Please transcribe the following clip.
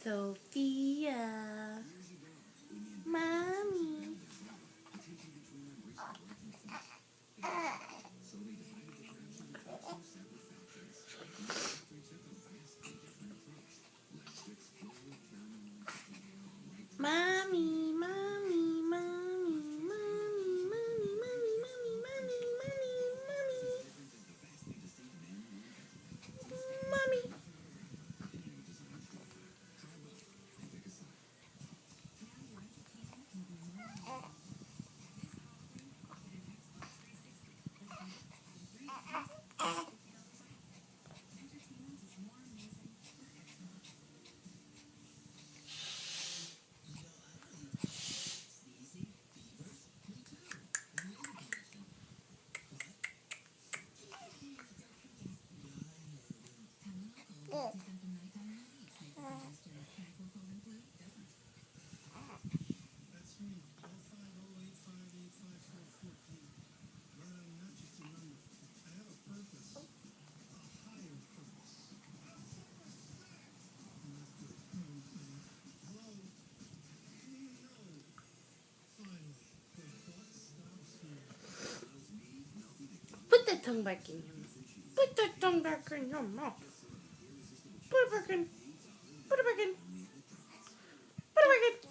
Sophia. Mommy. Mommy, mommy, mommy, mommy, mommy, mommy, mommy, mommy, mommy, mommy, mommy. Put that tongue back in your mouth. Put that tongue back in your mouth. Put it back in. Put it back in. Put it back in.